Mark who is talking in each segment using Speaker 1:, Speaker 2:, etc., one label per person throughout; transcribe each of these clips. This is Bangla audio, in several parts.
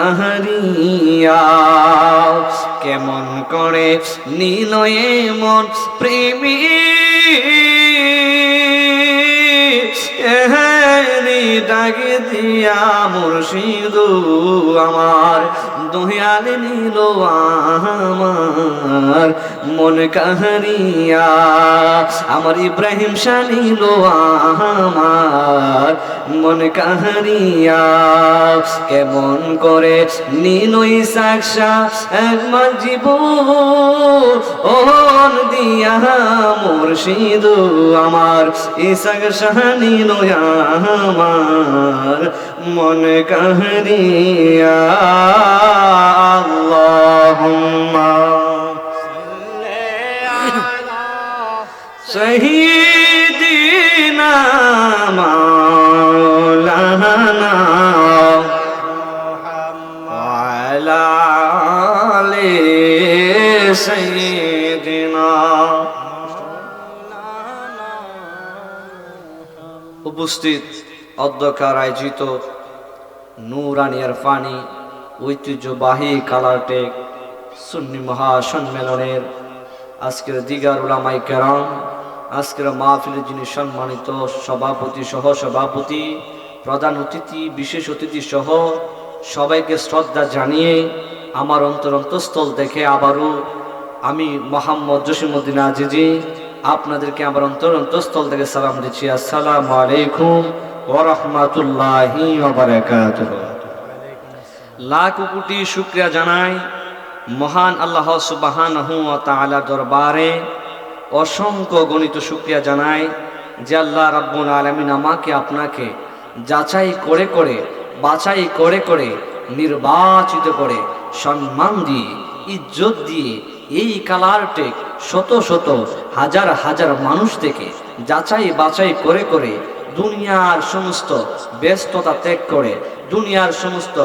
Speaker 1: আহারিয়া কেমন করে নিলয়ে মন প্রেমী ডাকে দিয়া মুর্শিদ আমার দয়াল নিল আমার মন কাহারিয়া আমার ইব্রাহিম শাহ নিল আমার মন কাহারিয়া কেমন করে নিল ইসাক শাহ একবার জীবন দিয়া মুর্শিদ আমার ইসাক শাহ নিল আমার মন কাহারিয়া আল্লাহুম্মা সাইয়্যিদিনা মাওলানা ওয়া আলা আলি সাইয়্যিদিনা। উপস্থিত অধ্যক্ষার আয়োজিত নুরানি ইরফানি ঐতিহ্যবাহী কালারটেক সুন্নি মহাসম্মেলনের আজকের দিগার উলামায়ে কেরাম, আজকের মাহফিলে যিনি সম্মানিত সভাপতি, সহ সভাপতি, প্রধান অতিথি, বিশেষ অতিথি সহ সবাইকে শ্রদ্ধা জানিয়ে আমার অন্তরস্থল থেকে আবারও আমি মোহাম্মদ জসিমউদ্দিন আজিজি আপনাদেরকে আমার অন্তরস্থল থেকে সালাম দিচ্ছি। আসসালামু আলাইকুম ওয়া রাহমাতুল্লাহি ওয়া বারাকাতুহু। লাখ কোটি শুকরিয়া জানাই মহান আল্লাহ সুবহানাহু ওয়া তাআলার দরবারে, অসংখ্য গণিত শুকরিয়া জানাই যে আল্লাহ রাব্বুল আলামিন আমাকে আপনাকে যাচাই করে করে, বাছাই করে করে, নির্বাচিত করে, সম্মান দিয়ে, ইজ্জত দিয়ে এই কালারটেক শত শত হাজার হাজার মানুষ থেকে যাচাই বাছাই করে করে দুনিয়ার সমস্ত ব্যস্ততা ত্যাগ করে, দুনিয়ার সমস্ত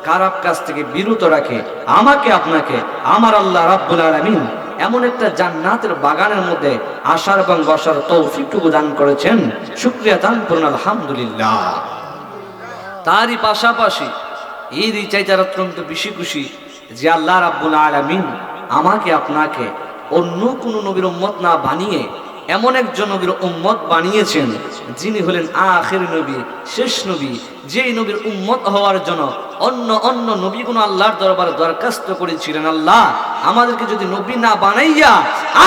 Speaker 1: খারাপ কাজ থেকে বিরত রাখে আমাকে আপনাকে আমার আল্লাহ রাব্বুল আলামিন এমন একটা জান্নাতের বাগানের মধ্যে আসার এবং বসার তৌফিকটুকু দান করেছেন। শুকরিয়া দান করুন আলহামদুলিল্লাহ। তারই পাশাপাশি এই চাইতার অত্যন্ত বেশি খুশি যে আল্লাহ রাব্বুল আলামিন আমাকে আপনাকে অন্য কোন নবীর উম্মত না বানিয়ে এমন একজন নবীর উম্মত বানিয়েছেন যিনি হলেন আখির নবী, শেষ নবী, যেই নবীর উম্মত হওয়ার জন্য অন্য নবীগুণ আল্লাহর দরবারে দরখাস্ত করেছিলেন, আল্লাহ আমাদেরকে যদি নবী না বানাইয়া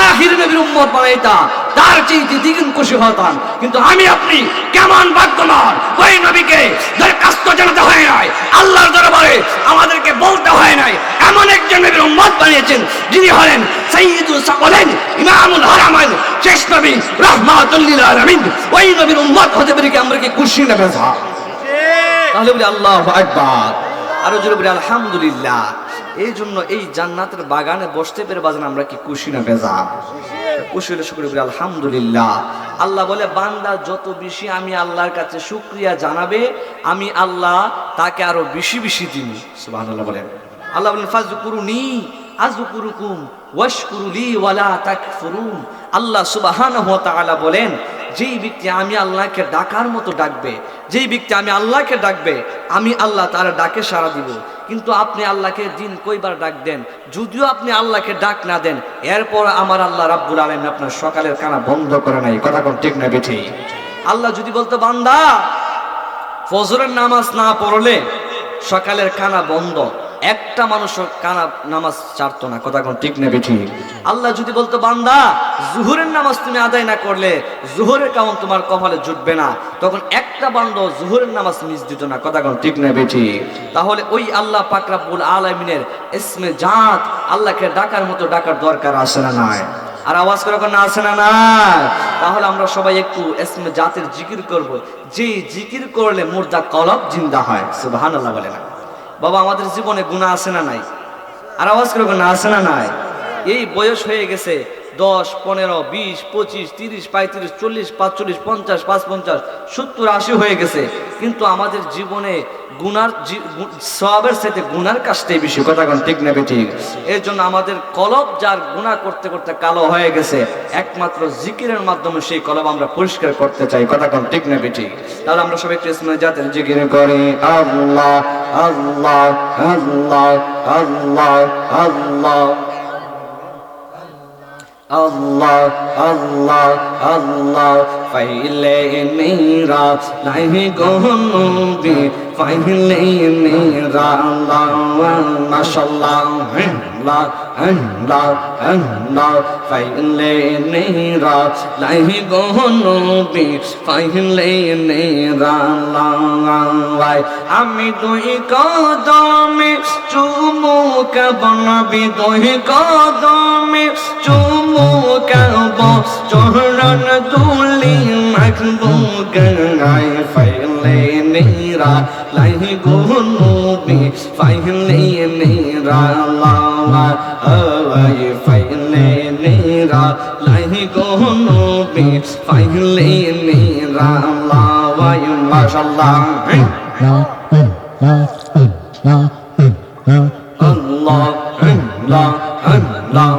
Speaker 1: আখির নবীর উম্মত বানাইতা তার চেয়ে দ্বিগুণ খুশি হতাম। কিন্তু আমি আপনি কেমন ভাগ্যবান, ওই নবীকে দরখাস্ত জানাতে হয় নাই, আল্লাহর দরবারে আমাদেরকে বলতে হয় নাই, এমন একজন নবীর উম্মত বানিয়েছেন যিনি হলেন সাইয়্যিদুল সাকলাইন, ইমামুল হারামাইন, শেষ নবী, রাহমাতুল লিল আলামিন। ওই নবীর উম্মত হতে পেরে কি আমরা কি খুশি না বেজা? তাহলে বলি আল্লাহু আকবার, আরো জোরে বলি আলহামদুলিল্লাহ। এই জন্য এই জান্নাতের বাগানে বসতে পেরে বাজান আমরা কি খুশি না বেজা? খুশি হলে শুকর বলি আলহামদুলিল্লাহ। আল্লাহ বলে বান্দা যত বেশি আমি আল্লাহর কাছে শুকরিয়া জানাবে আমি আল্লাহ তাকে আরো বেশি বেশি দিন। সুবহানাল্লাহ বলেন। আল্লাহ বলেন ফাযকুরুনি আযকুরুকুম ওয়াশকুরুলি ওয়ালা তাকফুরুন। আল্লাহ সুবহানাহু ওয়া তাআলা বলেন যেই ব্যক্তি আমি আল্লাহকে ডাকার মতো ডাকবে, যেই ব্যক্তি আমি আল্লাহকে ডাকবে আমি আল্লাহ তার ডাকে সাড়া দিব। কিন্তু আপনি আল্লাহকে দিন কয়বার ডাক দেন, যদিও আপনি আল্লাহকে ডাক না দেন, এরপর আমার আল্লাহ রাব্বুল আলামিন আপনার সকালের কানা বন্ধ করে নাই। কথা কোন ঠিক না বেঠি? আল্লাহ যদি বলতো বান্দা ফজরের নামাজ না পড়লে সকালের কানা বন্ধ, একটা মানুষ কানা নামাজ ছাড়তো না। কথা কোন ঠিক না বেঠি? আল্লাহ যদি বলতো বান্দা জোহরের নামাজ তুমি আদায় না করলে জোহরের কাম তোমার কপালে জুটবে না, তখন একটা বান্দা জোহরের নামাজ মিস দিত না। কথা কোন ঠিক না বেঠি? তাহলে ওই আল্লাহ পাক রব্বুল আলামিনের ইসমে জাত আল্লাহকে ডাকার মতো ডাকার দরকার আছে না নাই? আর আওয়াজ করে কোন আছে না নাই? তাহলে আমরা সবাই একটু ইসমে জাতের জিকির করব, যে জিকির করলে মুর্দা কলব জিন্দা হয়। সুবহানাল্লাহ বলে না বাবা? আমাদের জীবনে গুনাহ আছে না নাই? আর আওয়াজ করে গুনাহ আছে না নাই? এই বয়স হয়ে গেছে 10, 15, 20, 25, 30, 35, 40, 45, 50, 55, 70, 80 হয়ে গেছে। কিন্তু আমাদের জীবনে গুনার সওয়াবের সাথে গুনার কাজটাই বেশি। কথা কোন ঠিক না ঠিক? এর জন্য আমাদের কলব যার গুনাহ করতে করতে কালো হয়ে গেছে, একমাত্র জিকিরের মাধ্যমে সেই কলব আমরা পরিষ্কার করতে চাই। কথা কোন ঠিক না ঠিক? তাহলে আমরা সবাই একটু ইসমে জাতের জিকির করি। আল্লাহ আল্লাহ আল্লাহ আল্লাহ আল্লাহ আল্লাহ আল্লাহ আল্লাহ ফাইলে মেরা নাই গনবি ফাইলে মেরা আল্লাহ মাশাআল্লাহ আল্লাহ আল্লাহ আল্লাহ ফাইলে মেরা নাই গনবি ফাইলে মেরা আল্লাহ আমি দুই কদমে চুমু কাবনবি দুই কদমে চুমু কাব চরণ দুলি মাখবু গায় ফাইলে মেরা লাই গুনবি ফাইলে মেরা লাওয়া আয় ফাইলে মেরা লাই গুনবি ফাইলে মেরা লাওয়া মাশাআল্লাহ আল্লাহ আল্লাহ আল্লাহ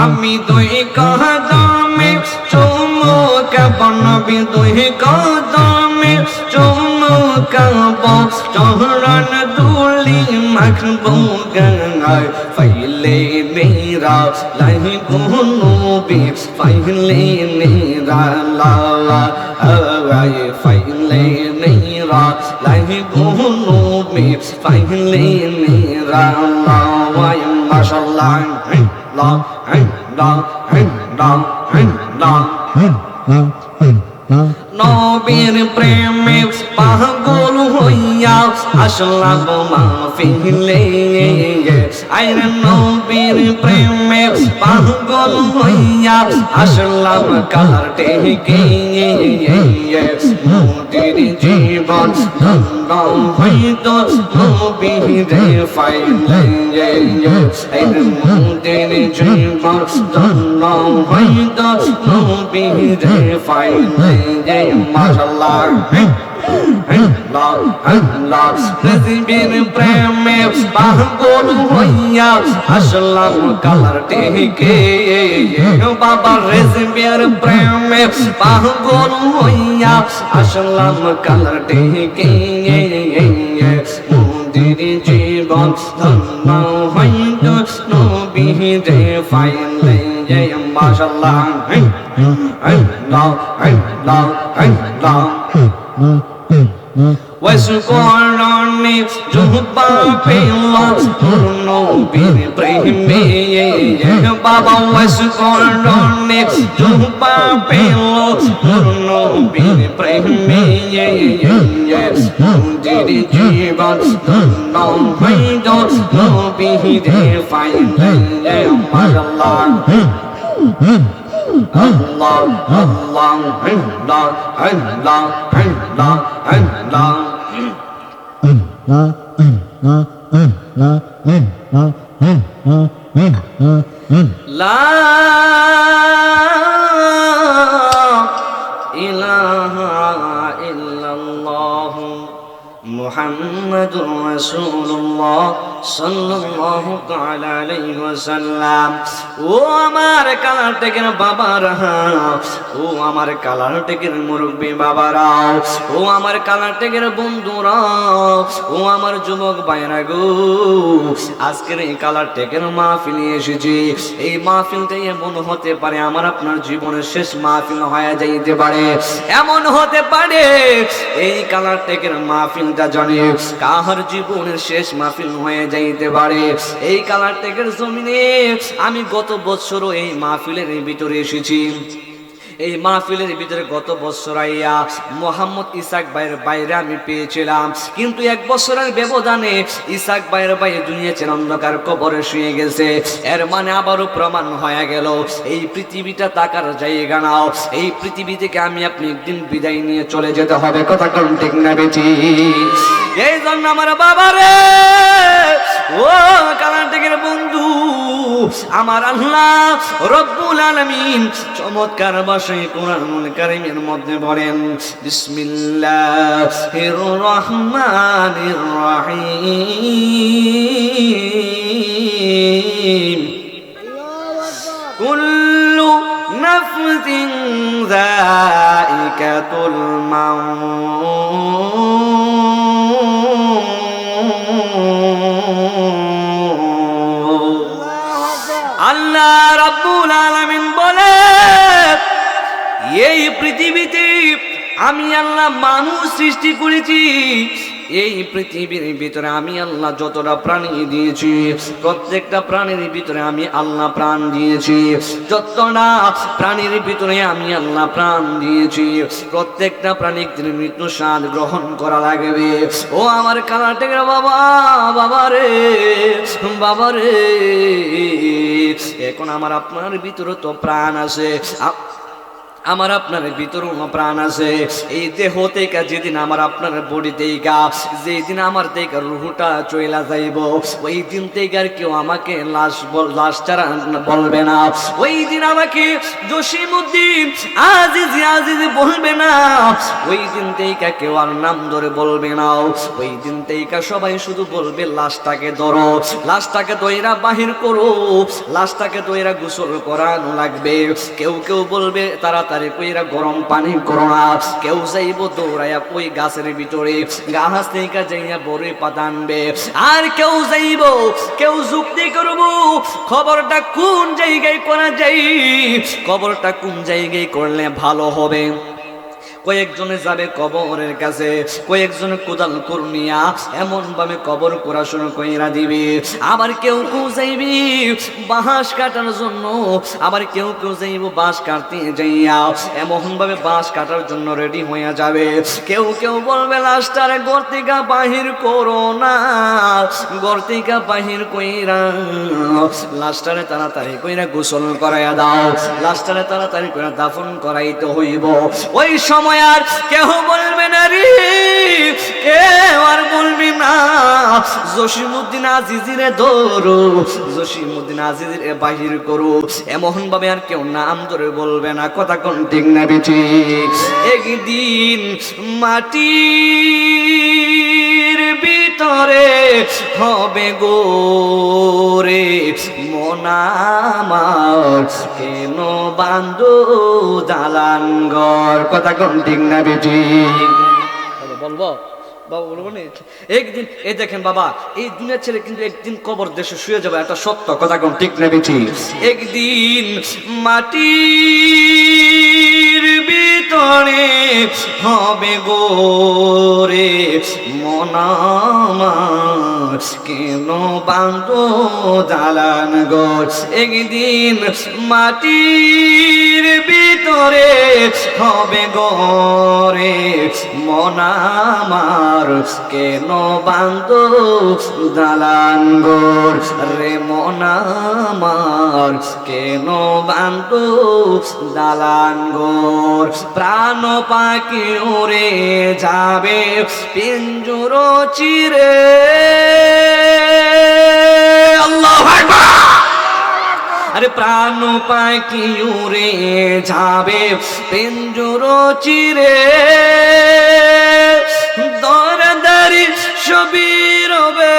Speaker 1: আমি দুই কদমে চুমু কাবনবি দুই কদমে চুমু কাব চরণ দুলি মাখবু গায় ফাইলে মেরা লাই গুনবি ফাইলে মেরা লাওয়া আয় ফাইলে মেরা লাই গুনবি ফাইলে মেরা লাওয়া মাশাআল্লাহ আল্লাহ আল্লাহ আল্লাহ আল্লাহ নবীর প্রেমে পাগল হইয়া আসলাম মাহফিলে আইরে নবীর প্রেমে পাগল হইয়া আসলাম কালার টেকে মোদের জীবন ধন্য হইত নবীরে ফাইলে আইরে মোদের জীবন ধন্য হইত নবীরে ফাইলে মাশাআল্লাহ আল্লাহ আল্লাহ নবীর প্রেমে পাগল হইয়া আসলাম কালার টেকে বাবা রেজবির প্রেমে পাগল হইয়া আসলাম কালার টেকে মোদের জীবন ধন্য হইত নবীরে ফাইলে মাশাআল্লাহ আল্লাহ আল্লাহ আল্লাহ ওয়াসকুরানি জুবা পেল নবীর প্রেমে বাবা ওয়াসকুরানি জুবা পেল নবীর প্রেমে মোদের জীবন ধন্য হইত নবীরে ফাইলে মাশাআল্লাহ Allah Allah Allah Allah Allah Allah La ilaha illallah Muhammadur Rasulullah sallallahu ta'ala alayhi wa sallam ও আমার কালার টেকের বাবারা ও আমার কালার টেকের মুরব্বী বাবারা ও আমার কালার টেকের বন্ধুরা ও আমার যুবক ভাইরা গো আজকের এই কালার টেকের মাহফিলে এসেছি এই মাহফিলটাই এমন হতে পারে আমার আপনার জীবনের শেষ মাহফিল হয়ে যাইতে পারে এমন হতে পারে এই কালার টেকের মাহফিলটা জানে কাহার জীবনের শেষ মাহফিল হয়ে যাইতে পারে এই কালার টেকের জমিনে আমি গত বছরও এই মাহফিলের ভিতরে এসেছি এই মাহফিলের ভিতরে গত বছর আইয়া মোহাম্মদ ইসাক ভাইয়ের বাইরে আমি পেয়েছিলাম কিন্তু এক বছরের ব্যবধানে ইসাক ভাইয়ের ভাই দুনিয়া ছেড়ে অন্ধকার কবরে শুয়ে গেছে এর মানে আবারও প্রমাণ হয়ে গেল এই পৃথিবীটা তাকার জায়গা নাও এই পৃথিবী থেকে আমি আপনি একদিন বিদায় নিয়ে চলে যেতে হবে কথা কোন ঠিক না বেটি এই জন্য আমার বাবারে ও কালান্টিকের বন্ধু আমার আল্লাহ রব্বুল আলামিন চমৎকার ভাষায় কোরআনুল কারীমের মধ্যে বলেন, বিসমিল্লাহির রহমানির রহিম, কুল্লু নাফসিন যায়িকাতুল মাউত। আল্লাহ রাব্বুল আলামিন বলে, এই পৃথিবীতে আমি আল্লাহ মানুষ সৃষ্টি করেছি। এই পৃথিবীর ভিতরে আমি আল্লাহ যতটা প্রাণী দিয়েছি, প্রত্যেকটা প্রাণীর ভিতরে আমি আল্লাহ প্রাণ দিয়েছি। যতটা প্রাণীর ভিতরে আমি আল্লাহ প্রাণ দিয়েছি, প্রত্যেকটা প্রাণী মৃত্যু স্বাদ গ্রহণ করা লাগবে। ও আমার কালাটের বাবা, বাবা রে, বাবা রে, এখন আমার আপনার ভিতরে তো প্রাণ আছে, আমার আপনার ভিতরেও প্রাণ আছে। এই দেহ থেকে যেদিন আমার আপনার বডি থেকে, যেদিন আমার থেকে রুহটা চইলা যাইব, ওই দিন থেকে আর কেউ আমাকে লাশ ছাড়া বলবে না। ওই দিন আমাকে জসিমউদ্দিন আজিজ আজিজ বলবে না। ওই দিন থেকে কেউ আর নাম ধরে বলবে না। ওই দিন থেকে সবাই শুধু বলবে, লাশটাকে ধরো, লাশটাকে দইরা বাহির করো, লাশটাকে দইরা গোসল করানো লাগবে। কেউ কেউ বলবে তাড়াতাড়ি কইরা গরম পানি করো না। কেউ যাইব দৌড়াইয়া ওই গাছের ভিতরে, গাছ থেকে যাইয়া বড় পাতা আনবে। আর কেউ যাইব, কেউ যুক্তি করব, খবরটা কোন জায়গায় করা যায়, খবরটা কোন জায়গায় করলে ভালো হবে। কয়েকজনে যাবে কবরের কাছে, কয়েকজনে কোদাল কুরনিয়া এমন ভাবে কবর করা শুরু কইরা দিবে। আবার কেউ কেউ যাইবি বাঁশ কাটার জন্য, আবার কেউ কেউ যাইব বাঁশ কাটতে যাইয়া এমন ভাবে বাঁশ কাটার জন্য রেডি হইয়া যাবে। কেউ কেউ বলবে, লাশটারে ঘর থেকে বাহির করো না, ঘর থেকে বাহির কইরা লাশটারে তাড়াতাড়ি কইরা গোসল করাইয়া দাও, লাশটারে তাড়াতাড়ি কইরা দাফন করাইতে হইব। ওই সময় আর কেউ বলবে না রে, কেউ আর বলবি না জসিমউদ্দিন আজিজিরে ধরো, জসিমউদ্দিন আজিজিরে বাহির করো, এমন ভাবে আর কেউ নাম ধরে বলবে না। কথা কোন ঠিক না বেঠিক? একদিন মাটির ভিতরে হবে গোরে মনামার, কেন বান্ধো দালান ঘর। কথা কোন ঠিক না বেঠিক? বলবো বাবা, বলবো না? একদিন এই দেখেন বাবা, এই দুনিয়ার ছেলে কিন্তু একদিন কবর দেশে শুয়ে যাবে, এটা সত্য। কথা কোন ঠিক না বেঠিক? একদিন মাটির ভিতরে হবে গোরে মনামার, কেন বান্ধো দালান ঘর। একদিন মাটির ভিতরে হবে গোরে মনামার, কেন বান্ধো দালান ঘর রে মনামার, কেন বান্ধো দালান ঘর। প্রাণ পাখি উড়ে যাবে পিঞ্জুর চিরে, আল্লাহু আকবার। আরে প্রাণ পাখি উড়ে যাবে পিঞ্জুর চিরে, দরদারি সবই রবে,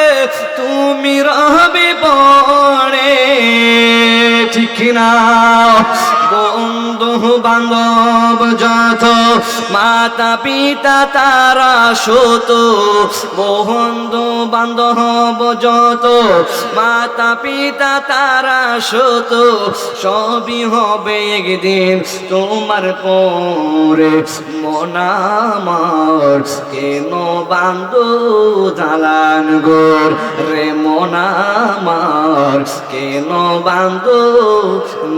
Speaker 1: তুমি রবে পড়ে, ঠিক না? বন্ধু বান্ধব যত, মাতা পিতা তারা শত, বন্ধু বান্ধব যত, মাতা পিতা তারা শত, সবই হবে একদিন তোমার পরে মনামার, কেন বান্ধো দালান ঘর রে মনামার, কেন বান্ধো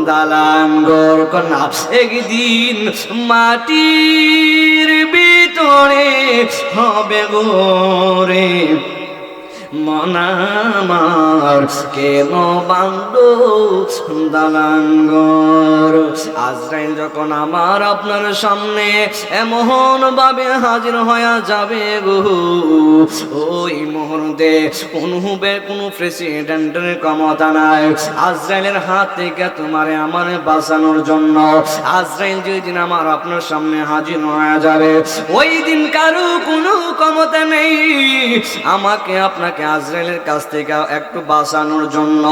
Speaker 1: দালান ঘর। কন্যা একদিন মাটির ভিতরে হবে গোরে মন আমার কেন বান্ধো দালাঙ্গর। আজরাইল যখন আমার আপনার সামনে এমন ভাবে হাজির হয়ে যাবে গো, ওই মুহূর্তে কোনো প্রেসিডেন্টের ক্ষমতা নাই আজরাইলের হাত থেকে তোমারে আমার বাঁচানোর জন্য। আজরাইল যেদিন আমার আপনার সামনে হাজির হয়ে যাবে, ওই দিন কারো কোনো ক্ষমতা নেই আমাকে আপনাকে আজরাইলের কাছ থেকে একটু বাঁচানোর জন্য।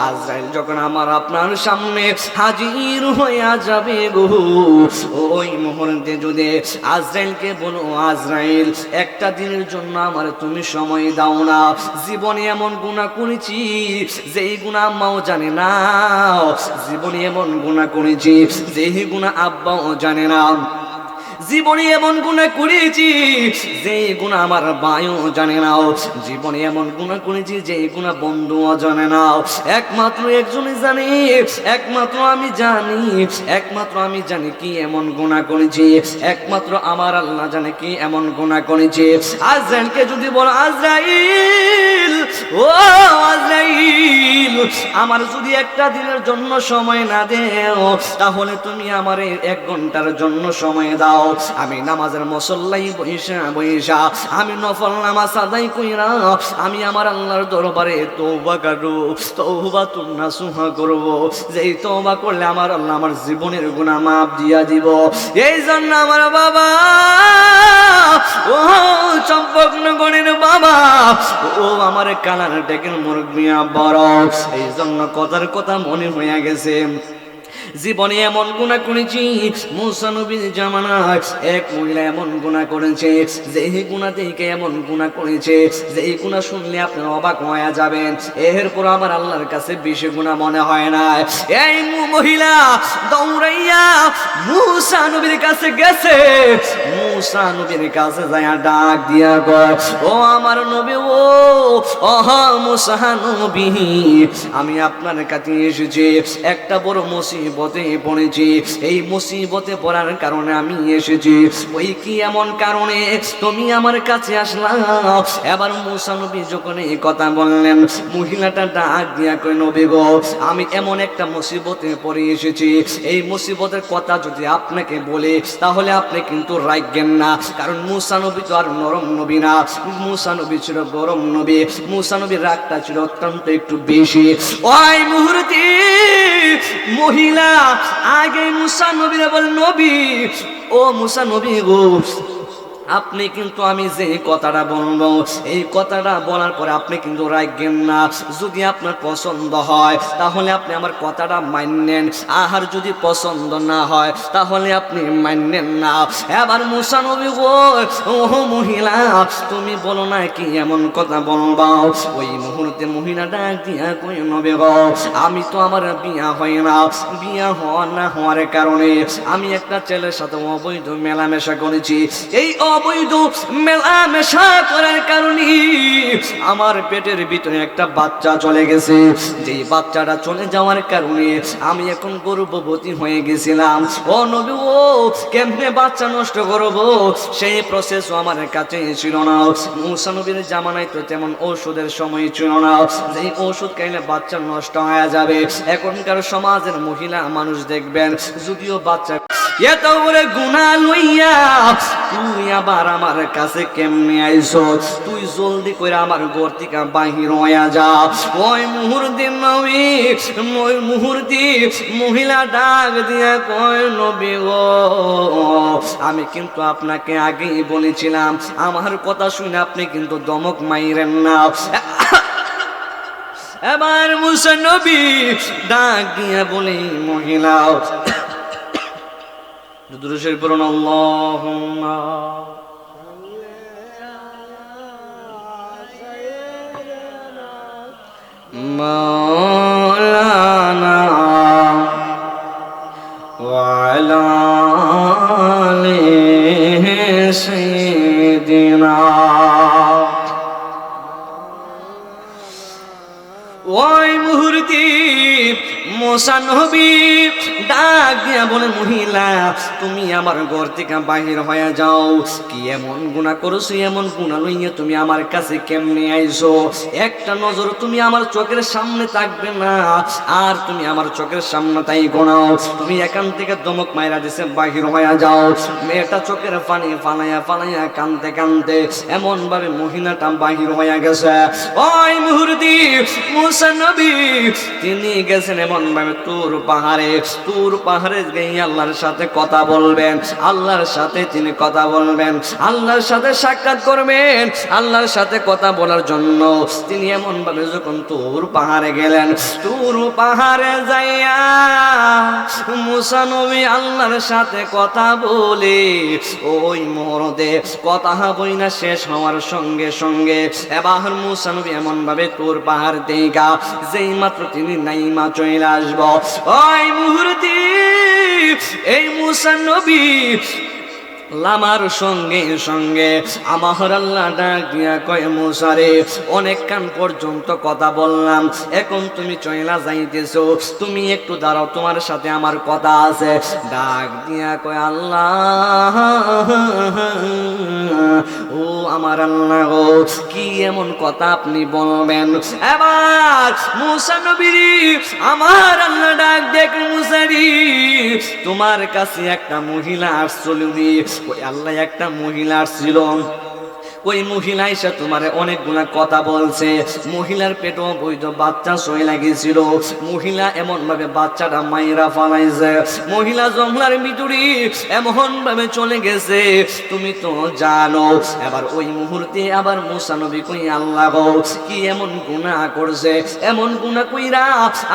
Speaker 1: আজরাইল যখন আমার আপনার সামনে হাজির হয়ে যাবে গো, ওই মুহূর্তে যদি আজরাইলকে বলো, আজরাইল একটা দিনের জন্য আমার তুমি সময় দাও না, জীবনে এমন গুনাহ করেছি যেই গুনাহ আম্মাও জানে না, জীবনে এমন গুনাহ করেছি যেই গুনাহ আব্বাও জানে না, জীবনে এমন গুনাহ করেছি যে গুনাহ আমার ভাইও জানে না, জীবনে এমন গুনাহ করেছি যে গুনাহ বন্ধুও জানে না। একমাত্র একজনই জানে, একমাত্র আমি জানি, একমাত্র আমি জানি কি এমন গুনাহ করেছি, একমাত্র আমার আল্লাহ জানে কি এমন গুনাহ করেছি। আজরাইলকে যদি বলো, আজরাইল ও আজরাইল আমার যদি একটা দিনের জন্য সময় না দেও, তাহলে তুমি আমারে 1 ঘন্টার জন্য সময় দাও, আমি নামাজের মুসল্লাই বইসা বইসা আমি নফল নামাজ আদায় কইরা আমি আমার আল্লাহর দরবারে তওবা করব, তওবাতুন নাসুহা করব, যেই তওবা করলে আমার আল্লাহ আমার জীবনের গুনাহ মাফ দিয়া দিব। এই জন্য আমার বাবা, ও চম্পকনগরের বাবা, ও আমার কালার টেকের মুরগিয়া বড়, এই জন্য কথার কথা মনে হইয়া গেছে। জীবনে এমন গুনাহ করেছি, মুসা নবীর জামানায় এক মহিলা এমন গুনাহ করেছে, যেই গুনাহ থেকে এমন গুনাহ করেছে যেই গুনাহ শুনলে আপনারা অবাক হয়ে যাবেন, এরপর আমার আল্লাহর কাছে বেশি গুনাহ মনে হয় না। এই মহিলা দৌড়াইয়া মুসা নবীর কাছে গেছে, মুসা নবীর কাছে যায় ডাক দিয়া কয়, ও আমার নবী, ও মুসা নবী, আমি আপনার কাছে এসেছি, একটা বড় মুসিবতে পড়েছি, এই মুসিবতে পড়ার কারণে আমি এসেছি। ওই কি এমন কারণে তুমি আমার কাছে আসলাম? এবার মুসা নবী যখন এই কথা বললেন, মহিলাটা ডাক দিয়া কই, নবী গো, আমি এমন একটা মুসিবতে পড়ে এসেছি, এই মুসিবতের কথা যদি আপনাকে বলে তাহলে আপনি কিন্তু রাখবেন না, কারণ মুসা নবী তো আর নরম নবী না, মুসা নবী ছিল গরম নবী, মুসা নবীর রাগটা ছিল অত্যন্ত একটু বেশি। ওই মুহূর্তে মহিলা আগে মুসা নবীরা বল, নবী, ও মুসা নবী গো, আপনি কিন্তু আমি যে কথাটা বলবো এই কথাটা বলার পরে আপনি কিন্তু রাখবেন না, যদি আপনার পছন্দ হয় তাহলে আপনি আমার কথাটা মাননেন, আর যদি পছন্দ না হয় তাহলে আপনি মাননেন না। এবার মুসা নবী গো, ও মহিলা, তুমি বলো না কি এমন কথা বলবা? ওই মুহূর্তে মহিলা ডাক দিয়া কই, নবী গো, আমি তো আমার বিয়া হয় না, বিয়া হওয়া না হওয়ার কারণে আমি একটা ছেলের সাথে অবৈধ মেলামেশা করেছি, এই অবৈধ মেলামেশা করার কারণে আমার পেটের ভিতরে একটা বাচ্চা চলে গেছে, যেই বাচ্চাটা চলে যাওয়ার কারণে আমি এখন গর্ভবতী হয়ে গেছিলাম। ও নবী, ও কেমনে বাচ্চা নষ্ট করব সেই প্রসেস আমার কাছে ছিল না। মুসা নবীর জামানায় তো তেমন ঔষধের সময় ছিল না, যেই ওষুধ খাইলে বাচ্চা নষ্ট হয়ে যাবে। এখনকার সমাজের মহিলা মানুষ দেখবেন, যদিও বাচ্চা এত বড় গুনাহ লইয়া তুই আবার আমার কাছে কেমনে আইছো? তুই জলদি করে আমার ঘর থেকে বাহির হইয়া যা। ওই মুহূর্তে নবী, ওই মুহূর্তে মহিলা ডাক দিয়া কয়, নবী গো, আমি কিন্তু আপনাকে আগেই বলেছিলাম, আমার কথা শুনে আপনি কিন্তু দমক মাইরেন না। এবার মুসা নবী ডাক দিয়া বলি, মহিলা দুরূদের পড়ুন, আল্লাহুম্মা মাওলানা ওয়া আলা আলি সাইয়্যিদিনা। ওই মুহূর্তে মুসা নবী ডাক দিয়া বলে, মহিলা তুমি আমার ঘর থেকে বাহির হয়ে যাও। কি এমন গুনাহ করছো, এমন গুনাহ লইয়া তুমি আমার কাছে কেমনে আইছো? একটা নজর তুমি আমার চোখের সামনে থাকবে না, আর তুমি আমার চোখের সামনে তাই গোনাও। তুমি এখান থেকে দমক মাইরা দিছে, বাহির হয়ে যাও। মেয়েটা চোখের পানি ফালাইয়া ফালাইয়া কানতে কানতে এমন ভাবে মহিলাটা বাহির হয়ে গেছে। ওই মুহূর্তে মুসা নবী তিনি গেছেন এমন ভাবে তুর পাহাড়ে গিয়ে আল্লাহর সাথে কথা বলবেন, আল্লাহর সাথে তিনি কথা বলবেন, আল্লাহর সাথে সাক্ষাৎ করবেন। আল্লাহর সাথে কথা বলার জন্য তিনি এমন ভাবে যখন তুর পাহাড়ে গেলেন, তুর পাহাড়ে যাইয়া মুসা নবী আল্লাহর সাথে কথা বলে ওই মুহূর্তে কথা হবই না শেষ হওয়ার সঙ্গে সঙ্গে এবার মুসা নবী এমন ভাবে তুর পাহাড় দেখা যেই মাত্র তিনি নাইমা চলে আসব, ওই মুহূর্তে এই মুসা নবী লামার সঙ্গে সঙ্গে আমার আল্লাহ ডাক দিয়া কয়, মুসা রে অনেক কান পর্যন্ত কথা বললাম, এখন তুমি চইলা যাইতেছো, তুমি একটু দাঁড়াও, তোমার সাথে আমার কথা আছে। ডাক দিয়া কয়, আল্লাহ ও আমার আল্লাহ গো, কি এমন কথা আপনি বলবেন? এবার মুসা নবী আমার আল্লাহ ডাক দেখ, মুসা রে তোমার কাছে একটা মহিলা আসছিল, ওই আল্লাহ একটা মহিলা আসছিল, ওই মহিলা এসে তোমার অনেকগুলা কথা বলছে। মহিলার পেটও বৈধ বাচ্চা সয়ে লাগিয়েছিল, মহিলা এমন ভাবে বাচ্চাটা মাইরা ফালাইছে, মহিলা জঙ্গলার ভিতরে এমন ভাবে চলে গেছে, তুমি তো জানো। এবার ওই মুহূর্তে আবার মুসা নবী কই, আল্লাহ গো কি এমন গুনাহ করছে, এমন গুনাহ কইরা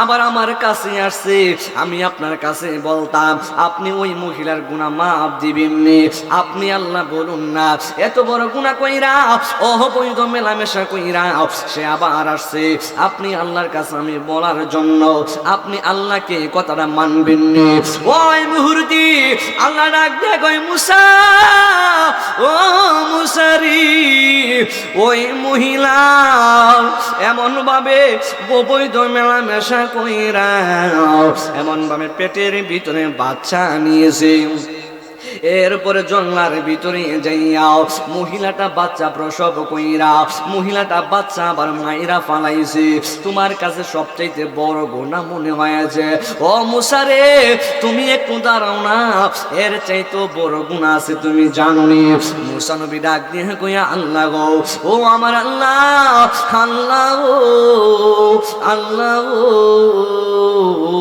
Speaker 1: আবার আমার কাছে আসছে, আমি আপনার কাছে বলতাম আপনি ওই মহিলার গুনাহ মাফ দিবেননি, আপনি আল্লাহ বলুন না, এত বড় গুনাহ কইরা অবৈধ মেলামেশা কইরা সে আবার আসছে, আপনি আল্লাহর কাছে আমি বলার জন্য, আপনি আল্লাহকে কথাটা মানবেন নি। ওই মুহূর্তে আল্লাহ ডাক দেয়, কয় মুসা, ও মুসারি ওই মহিলা এমন ভাবে অবৈধ মেলামেশা কইরা এমন ভাবে পেটের ভিতরে বাচ্চা নিয়েছে, এরপরে জঙ্গলার ভিতরে যাইয়াও মহিলাটা বাচ্চা প্রসব কইরা মহিলাটা বাচ্চা আবার মাইরা ফালাইছে, তোমার কাছে সবচাইতে বড় গুনাহ মনে হয়েছে। ও মুসা রে তুমি একটু দাঁড়াও না, এর চাইতে বড় গুনাহ আছে তুমি জানো নি? মুসা নবী ডাক দিয়ে কইয়া, আল্লাহ গো, ও আমার আল্লাহ, আল্লাহ ও আল্লাহ ও,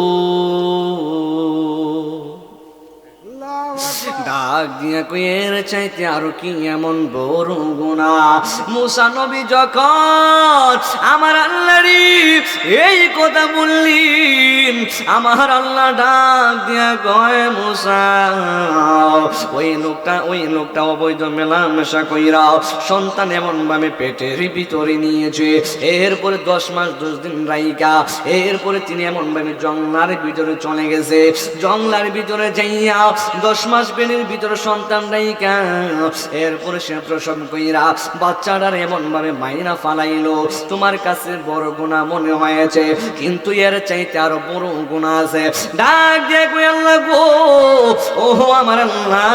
Speaker 1: ডাক দিয়া কইয়ের চাইতে আরো কি এমন বড় গুনাহ? মুসা নবী যখন আমার আল্লাহরই এই কথা বললেন, আমার আল্লাহ ডাক দিয়া কয়, মুসা ওই লোকটা অবৈধ মেলামেশা কইরা সন্তান এমন ভাবে পেটের ভিতরে নিয়েছে, এরপরে 10 মাস 10 দিন রাইকা এরপরে তিনি এমন ভাবে জঙ্গলার ভিতরে চলে গেছে, জঙ্গলার ভিতরে যাইয়া 10 মাস পেটের ভিতরে সন্তান রাইকা এরপরে সে প্রসব কইরা বাচ্চাটার এমন ভাবে মাইনা ফালাইলো, তোমার কাছে বড় গুনাহ মনে হয়েছে, কিন্তু এর চাইতে আরো বড় গুনাহ আছে। ডাক দিয়ে কই, আল্লাহ গো, ও আমার আল্লাহ,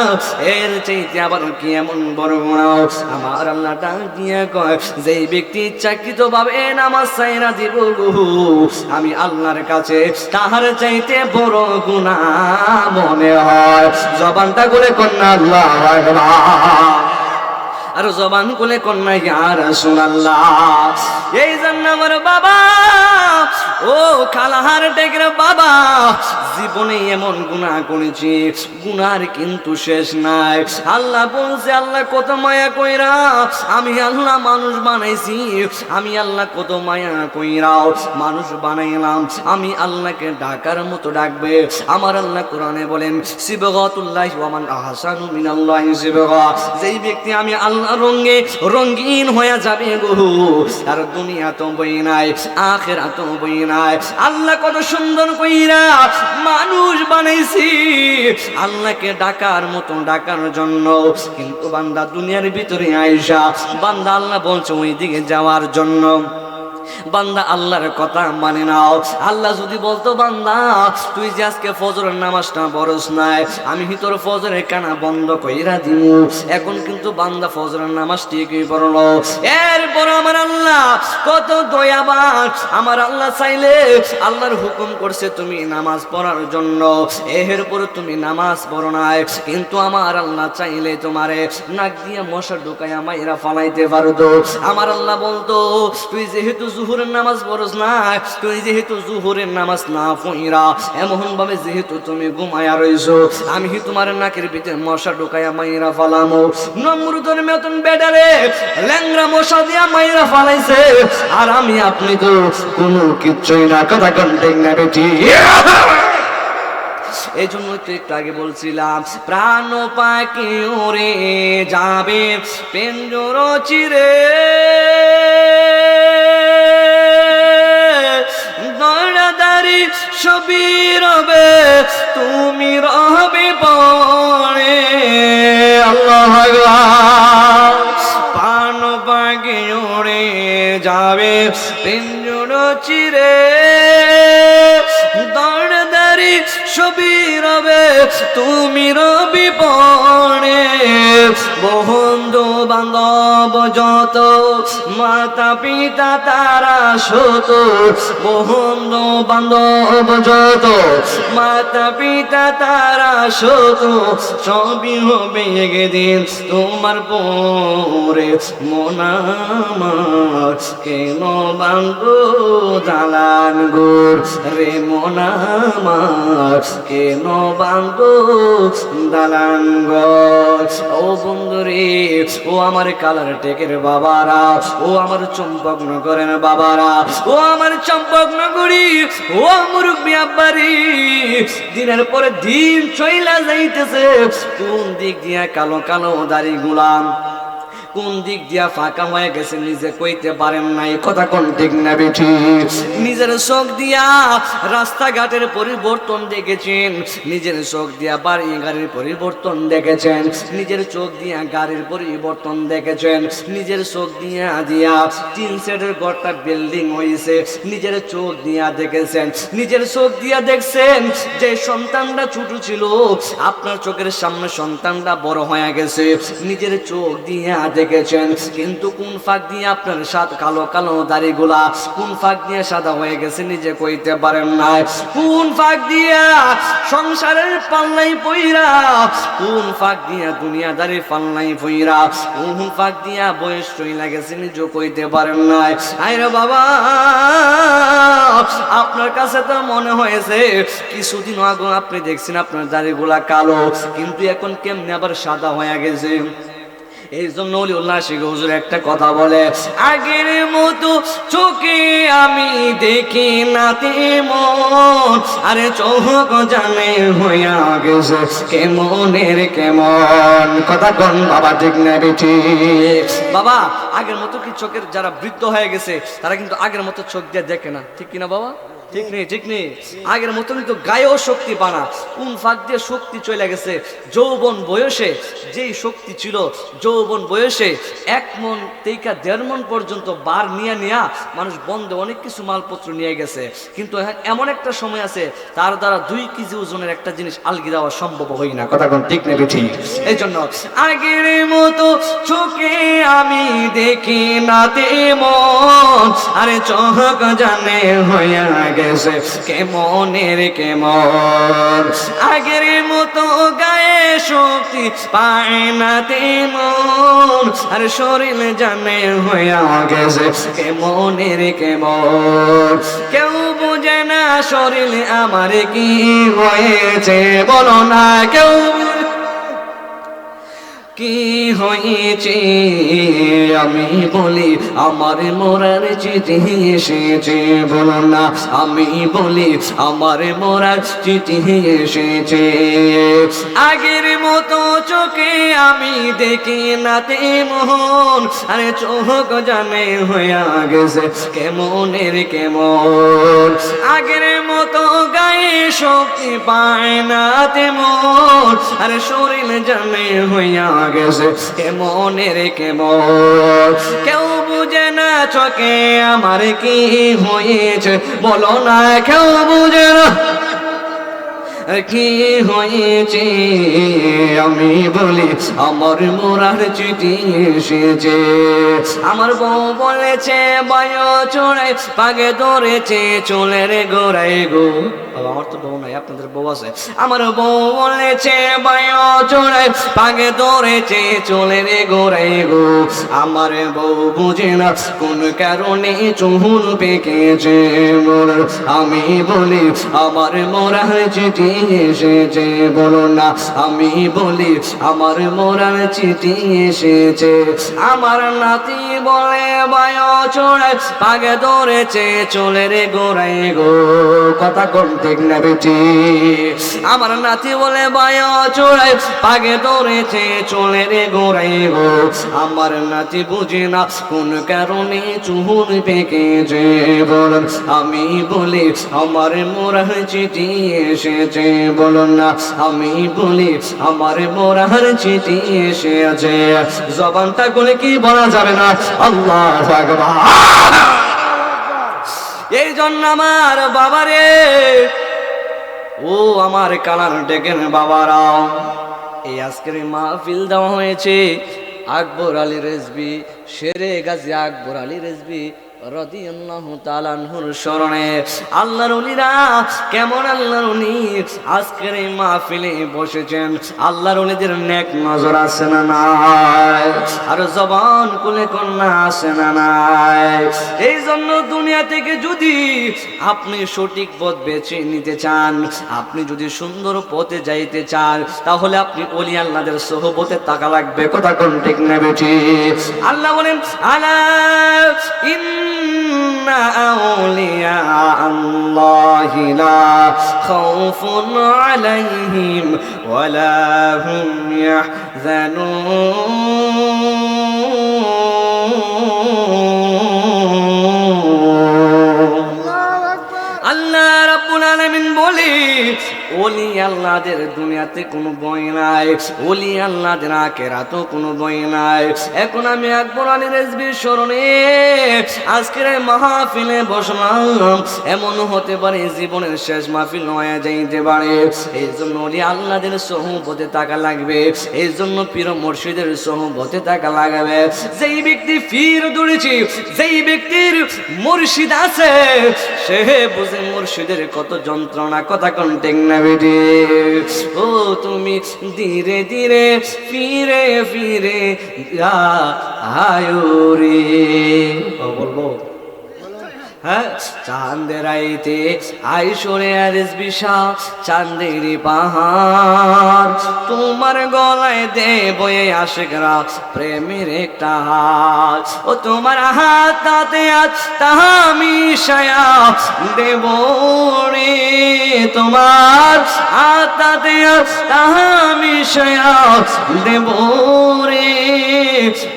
Speaker 1: এর চাইতে আবার কি এমন বড় গুনাহ? আমার আল্লাহ ডাক দিয়ে কয়, যেই ব্যক্তি ইচ্ছাকৃত ভাবে নামাজ ছাইরা দিব গো, আমি আল্লাহর কাছে তাহার চাইতে বড় গুনাহ মনে হয়। জবানটা খুলে কন্যা আল্লাহু আকবার, আর জবান খুলে কন্যা ইয়া রাসূলুল্লাহ। এই জন্য আমার বাবা, ও কালাহার টেকের বাবা, জীবনে এমন গুনাহ করেছি, গুনার কিন্তু শেষ নাই। আল্লাহ বলছে, আল্লাহ কত মায়া কইরা আমি আল্লাহ মানুষ বানাইছি, আমি আল্লাহ কত মায়া কইরাও মানুষ বানাইলাম, আমি আল্লাহকে ডাকার মতো ডাকবে। আমার আল্লাহ কোরআনে বলেন, সিবগাতুল্লাহি ওয়া মান আহসানু মিনাল্লাহি সিবগা, যেই ব্যক্তি আমি আল্লাহ রঙে রঙিন হয়ে যাবে গো, আর দুনিয়া তো বই নাই, আখিরাত তো বই নাই। আল্লাহ কত সুন্দর কইরা মানুষ বানাইছি আল্লাহকে ডাকার মতো ডাকার জন্য, কিন্তু বান্দা দুনিয়ার ভিতরে আইসা বান্দা আল্লাহ বলছে ওই দিকে যাওয়ার জন্য। বান্দা আল্লাহর কথা মানে নাও। আল্লাহ যদি বলতো বান্দা তুই যে আজকে ফজরের নামাজটা পড়স নাই, আমি তোর ফজরের কানা বন্ধ কইরা দিব। এখন কিন্তু বান্দা ফজরের নামাজ ঠিকই পড়লো। এরপর আমার আল্লাহ কত দয়াবান, আমার আল্লাহ চাইলে আল্লাহর হুকুম করছে তুমি নামাজ পড়ার জন্য, এরপর তুমি নামাজ পড়ো নাই, কিন্তু আমার আল্লাহ চাইলে তোমারে নাক দিয়ে মশা ঢুকাইয়া মাইরা ফালাইতে পারতো। আমার আল্লাহ বলতো তুই যেহেতু জুহুরের নামাজ পড়স না, তুই যেহেতু জুহুরের নামাজ না পড়া এমন ভাবে যেহেতু তুমি ঘুমায়া রইছো, আমি তোমার নাকের ভিতরে মশা ঢুকাইয়া মাইরা ফালামো। নমরুদের মতন বেডারে ল্যাংরা মশা দিয়া মাইরা ফালাইছে, আর আমি আপনি তো কোনো কিচ্ছুই না। কথা কন্টেন না বেটি। এই জন্য তো একটু আগে বলছিলাম প্রাণ পাখি উড়ে যাবে পেঞ্জর চিরে, দৌড়াদারি সবই রবে তুমি রবে পড়ে। আল্লাহ ভগবান। প্রাণ পাখি উড়ে যাবে পেঞ্জর চিরে, দৌড়াদারি সবই রবে তুমি রবি পড়ে। বন্ধু বান্ধব যত মাতা পিতা তারা শত, বন্ধু বান্ধব যত মাতা পিতা তারা শত, সবই হবে একদিন তোমার পরে। মন আমার কেন বান্ধব দালান গোর রে, মন আমার কেন বান্ধব দালান গোর। ও বন্ধুরে, ও আমার কালার টেকের বাবারা, ও আমার চম্পক নগরের বাবারা, ও আমার চম্পক নগরী, ও মুরব্বি আব্বারি, দিনের পরে দিন চইলা যাইতেছে, কোন দিক দিয়া কালো কালো দাড়ি গুলাম, কোন দিক দিয়া ফাঁকা হয়ে গেছে নিজে কইতে পারেন নাই। কথা কোন দিক না বেঠি। নিজের চোখ দিয়া রাস্তাঘাটের পরিবর্তন দেখেছেন, নিজের চোখ দিয়া বাড়ি গাড়ির পরিবর্তন দেখেছেন, নিজের চোখ দিয়া গাড়ির পরিবর্তন দেখেছেন, নিজের চোখ দিয়া দিয়া 3 সেটের ঘরটা বিল্ডিং হয়েছে, নিজের চোখ দিয়া দেখেছেন, নিজের চোখ দিয়া দেখছেন যে সন্তানটা ছোট ছিল, আপনার চোখের সামনে সন্তানটা বড় হয়ে গেছে, নিজের চোখ দিয়া দেখেছেন। কিন্তু কোন ফাঁক দিয়ে আপনার সাদা কালো কালো দাড়িগুলা কোন ফাঁক দিয়ে সাদা হয়ে গেছে নিজে কইতে পারেন না। কোন ফাঁক দিয়া সংসারের পাল্লাই পইরা, কোন ফাঁক দিয়া দুনিয়াদারির পাল্লাই পইরা, কোন ফাঁক দিয়া বয়স চইলা গেছে নিজে কইতে পারেন না। আরে বাবা, আপনার কাছে তো মনে হয়েছে কিছুদিন আগে আপনি দেখছেন আপনার দাড়িগুলা কালো, কিন্তু এখন কেমনে আবার সাদা হয়ে গেছে। এই জন্য ওলিউল্লাহ শেখ হুজুর একটা কথা বলে, আগের মতো চোখে আমি দেখি না তেমন, আরে চোখ জানে হইয়া গেছে কেমনের কেমন। কথা কোন বাবা ঠিক না বেঠি? বাবা আগের মতো কি চোখের যারা বৃদ্ধ হয়ে গেছে তারা কিন্তু আগের মতো চোখ দিয়ে দেখে না, ঠিক কিনা বাবা? ঠিক নেই, ঠিক নেই। আগের মতো কিন্তু গায়েও শক্তি পানা, কোন ফাঁক দিয়ে শক্তি চলে গেছে। যৌবন বয়সে যেই শক্তি ছিল, যৌবন বয়সে 1 মন থেকে 1.5 মন পর্যন্ত বার নিয়ে মানুষ বন্ধে অনেক কিছু মালপত্র নিয়ে গেছে, কিন্তু এমন একটা সময় আছে তার দ্বারা 2 কেজি ওজনের একটা জিনিস আলগি দেওয়া সম্ভব হয় না। কথা কোন ঠিক নেই ঠিক? এই জন্য আগের মতো চোখে আমি দেখি না তেমন, আরে চোখ জানে হইয়া গেছে কেমনের কেমন, আগের মতো গায়ে শক্তি পায় না তেমন, আর শরীর জানে হইয়া গেছে কেমনের কেমন। কেউ বোঝে না শরীর আমার কি হয়েছে, বলো না কেউ কি হয়েছে। আমি বলি আমার মরার চিঠি এসেছে, বলো না আমি বলি আমার মরার চিঠি এসেছে। আগের মতো চোখে আমি দেখি না তেমন, আরে চোখ জানে হইয়া গেছে কেমনের কেমন, আগের মতো গায়ে শক্তি পায় না তেমন, আরে শরীর জানে হইয়া গেছে এমনের কেমন কেউ বুঝে না চোখে আমার কি হয়েছে বলো না কেউ বুঝে না কি হয়েছে আমি বলি আমার মোরার চিঠি এসেছে আমার বউ বলেছে বায়ু চড়ে পাগে ধরেছে চুলের গোড়ায় গো আমার তো বউ নাই আপনাদের বউ আছে আমার বউ বলেছে বায়ু চড়ে পাগে ধরেছে চুলের গোড়ায় গো আমার বউ বুঝে না কোন কারণে চুল পেকেছে আমি বলি আমার মোরার চিঠি এসেছে বলো না আমি বলি আমার মোরার চিঠি এসেছে আমার নাতি বলে বায়ু চড়ে পাগে ধরেছে চুলের গোড়ায় গো কথা কোন ঠিক না বেটি আমার নাতি বলে বায়ু চড়ে পাগে ধরেছে চুলের গোড়ায় গো আমার নাতি বুঝে না কোন কারণে চুল পেকেছে বলো আমি বলি আমার মোরার চিঠি এসেছে বলো না আমি বলি আমার মোরার চিঠি এসেছে জবানটা বলে কি বলা যাবে না আল্লাহু আকবার এই জন্য আমার বাবারে ও আমার কালার ডেকেন বাবারাও এই আজকের মাহফিল দেওয়া হয়েছে আকবর আলী রেজবি শেরে গাজী আকবর আলী রেজবি রাদিয়াল্লাহু তাআলা আনহুর স্মরণে আল্লাহর ওলিরা কেমন আল্লাহর ওলি আজকের এই মাহফিলে বসেছেন আল্লাহর ওলিদের নেক নজর আছে না নাই আর জবান কুলে কন্যা আছে না নাই এই জন্য দুনিয়া থেকে যদি আপনি সঠিক পথ বেছে নিতে চান আপনি যদি সুন্দর পথে যাইতে চান তাহলে আপনি ওলি আল্লাহদের সোহবতে থাকা লাগবে কথা কোন ঠিক না বেটি আল্লাহ বলেন আলা ইন্না আউলিয়া আল্লাহি লা খাউফুন আলাইহিম ওয়ালা হুম ইয়াহজানুন আল্লাহ রাব্বুল আলামিন বলে ওলি আল্লাহদের দুনিয়াতে কোনো ভয় নাই ওলি আল্লাহদের আখিরাতেও কোনো ভয় নাই এখন আমি আকবর আলী রেজবির স্মরণে আজকের মাহফিলে বসলাম এমন হতে পারে জীবনের শেষ মাহফিল হয়ে যাইতে পারে এই জন্য ওলি আল্লাহদের সোহবতে থাকা লাগবে এই জন্য পীর মুর্শিদের সোহবতে থাকা লাগবে যেই ব্যক্তি পীর ধরেছি যেই ব্যক্তির মুর্শিদ আছে সে বুঝে মুর্শিদের কত যন্ত্রণা কথা কোন ঠিক না বেটি ও তুমি ধীরে ধীরে ফিরে ফিরে আয়ো রে বলবো হ্যাঁ চাঁদের আইতে আইসরে আরেস বিশা চাঁদের পাহাড় তোমার গলায় দেবো আশেকরা প্রেমের একটা হাত ও তোমার হাত তাতে আজ তাহা মিশায়া দেব রে তোমার হাত তাতে আজ তাহা মিশায়া দেব রে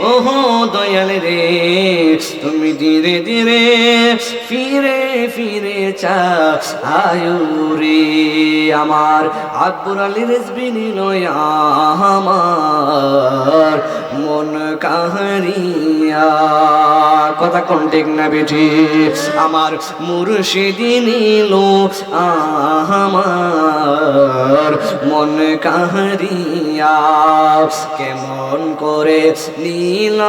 Speaker 1: ওহো দয়াল রে তুমি ধীরে ধীরে ফিরে ফিরে আয়ো রে আমার আকবর আলী রেজবি নিল আমার মন কাহারিয়া কথা কোন ঠিক না বেঠি আমার মুর্শিদি নিল আমার মন কাহারিয়া কেমন করে নীল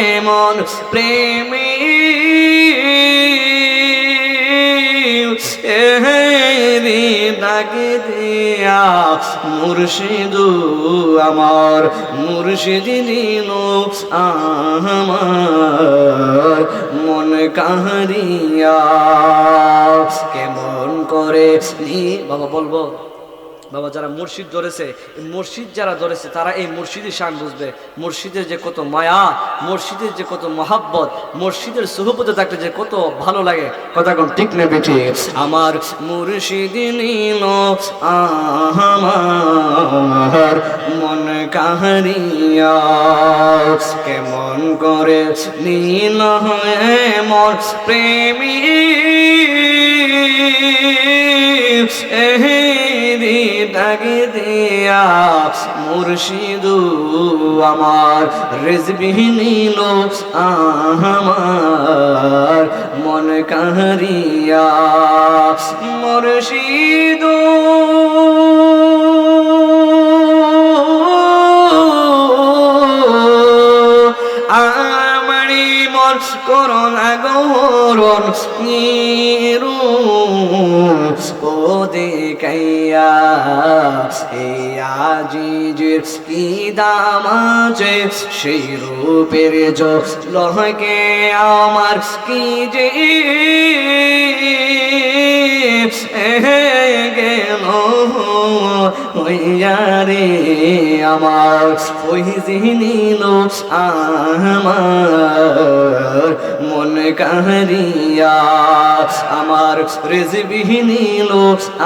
Speaker 1: এমন প্রেমী ডাকে দিয়া মুর্শিদু আমার মুর্শিদি নিল আমার মন কাহারিয়া কেমন করে বাবা বলবো বাবা যারা মুর্শিদ ধরেছে মুর্শিদ যারা ধরেছে তারা এই মুর্শিদের শান বুঝবে মুর্শিদের যে কত মায়া মুর্শিদের যে কত মহাব্বত মুর্শিদের সুহবতে থাকলে যে কত ভালো লাগে কথা কোন ঠিক না বেঠি আমার মুর্শিদ নিল আমার মন কাহারিয়া কেমন করে নীল মন প্রেমী ডাকে দিয়া মুর্শিদ আমার রিজবি নিল আমার মন কাহারিয়া মুর্শিদ আমারি মন করোনা গরণ নিরু ও দেখাইয়া এই আজিজের কি দাম আছে সেই রূপের লহকে আমার কি যে গেল হইয়া রে আমার ওই নিল আমার মন কাহারিয়া আমার রিজবি নিল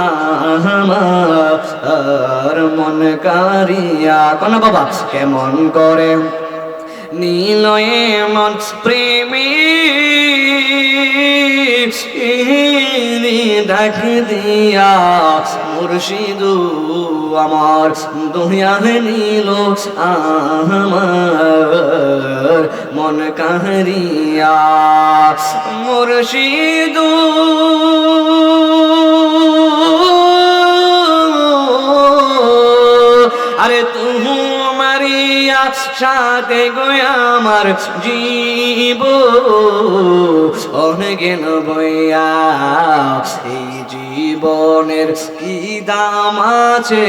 Speaker 1: আমার মন কাহারিয়া কোন বাবা কেমন করে নীল এমন প্রেমী ডাক দিয়া মুর্শিদ আমার দুনিয়া নিল আমার মন কাহারিয়া মুর্শিদ আরে তুহু মারিয়া সাথে গোয়া আমার জীব অনেকেন বইয়া এই জীবনের কি দাম আছে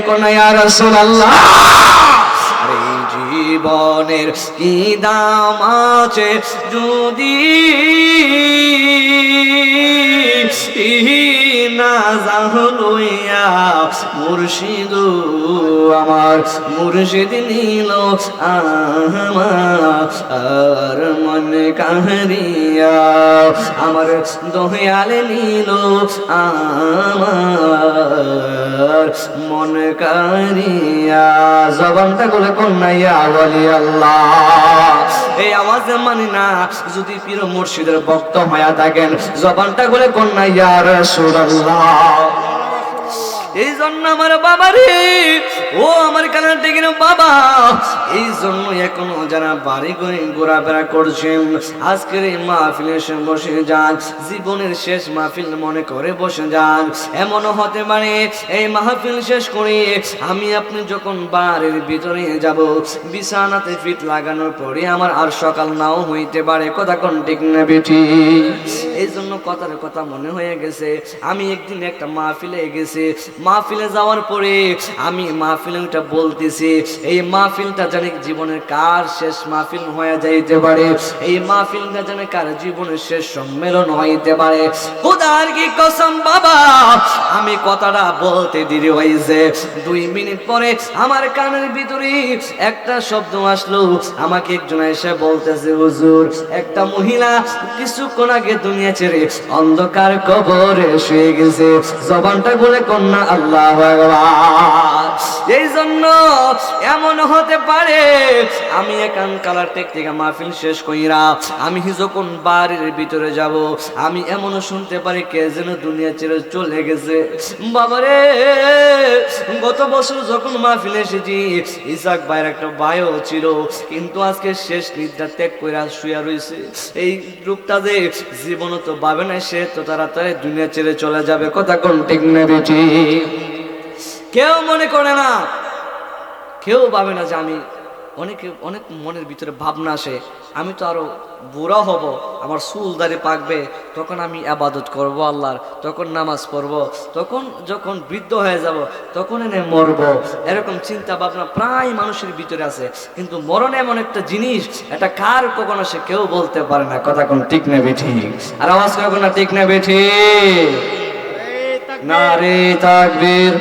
Speaker 1: কোন ইয়া রাসূলুল্লাহ এই জীবনের কি দাম আছে যদি না জাহলইয়া মুর্শিদ আমার মুর্শিদ নিল আমার মন কাহারিয়া আমার দয়াল নিল আমার মন কাহারিয়া জবানটা বলে কন্যা ওয়ালি আল্লাহ এই আওয়াজ মানি না যদি পীর মুর্শিদের ভক্ত হয়ে থাকেন জবানটা বলে কন্যা ইয়া রাসূলুল্লাহ এই জন্য আমার বাবা রে ও আমার কানে টেকেন বাবা এই জন্য এখনো যারা বাড়ি করে ঘোরাফেরা করছেন আজকের এই মাহফিলে বসে যান জীবনের শেষ মাহফিল মনে করে বসে যান এমন হতে পারে এই মাহফিল শেষ করে আমি আপনি যখন বাড়ির ভিতরে যাব বিছানাতে ফিট লাগানোর পরে আমার আর সকাল নাও হইতে পারে কথা কোন ঠিক না বেটি এই জন্য কথার কথা মনে হয়ে গেছে আমি একদিন একটা মাহফিলে গেছি মাহফিলে যাওয়ার পরে আমি মাহফিলে ওটা বলতেছি এই মাহফিলটা জানি জীবনের কার শেষ মাহফিল হয়ে যাইতে পারে এই মাহফিলটা জানি কার জীবনের শেষ সম্মেলন হইতে পারে খোদার কি কসম বাবা আমি কথাটা বলতে দেরি হইছে 2 মিনিট পরে আমার কানের ভিতরে একটা শব্দ আসলো আমাকে একজন এসে বলতেছে হুজুর একটা মহিলা কিছুক্ষণ আগে দুনিয়া ছেড়ে অন্ধকার কবরে শুয়ে গেছে জবানটা বলে কন্যা আল্লাহু আকবার এই জন্য এমন হতে পারে আমি একান কালার টেক থেকে মাহফিল শেষ কইরা আমি যখন বাড়ির ভিতরে যাব আমি এমন শুনতে পারি কে যেন দুনিয়া ছেড়ে চলে গেছে বাবারে গত বছর যখন মাহফিলে এসেছি ইসাক ভাইয়ের একটা ভাইও ছিল কিন্তু আজকে শেষ নিদ্রা ত্যাগ কইরা শুয়ে রইছে এই রূপটা যে জীবন তো ভাবে না সে তো তাড়াতাড়ি দুনিয়া ছেড়ে চলে যাবে কথা কোন ঠিক না বেটি কেউ মনে করে না কেউ ভাবে না যে আমি অনেক মনের ভিতরে ভাবনা আসে আমি তো আরো বুড়া হব আমার চুল দাড়ি পাকবে তখন আমি ইবাদত করব আল্লাহর তখন নামাজ পড়ব তখন যখন বৃদ্ধ হয়ে যাব তখন এনে মরব এরকম চিন্তা ভাবনা প্রায় মানুষের ভিতরে আছে কিন্তু মরণ এমন একটা জিনিস এটা কার কখনো সে কেউ বলতে পারে না কথা কোন ঠিক না বেঠি আর আওয়াজ করে কোন ঠিক না বেঠি নারে তাকবীর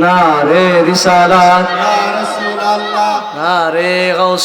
Speaker 1: নারে রিসালাত ইয়া রাসূলুল্লাহ নারে গাউস